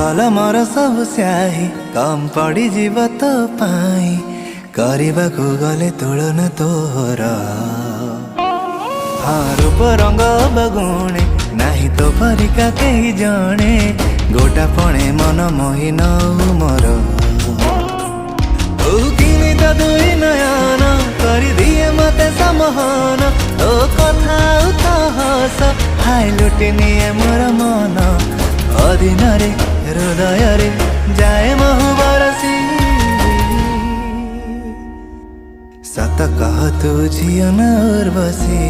कलमर सब स्याही कम पड़ी जीव तो पाई करने गले तुलना तोर। हाँ रूप रंग बगुणे नाही तो परिका कही जणे गोटा पणे मन मोहिन मोर। तू किनी तो दुई नयन कर दिए मते समहन तो कथा तो हस हाय लुटि निए मोर मन अधीन रे हृदय रे जाए महु बरसी। सत कह तू झियो न उर्वशी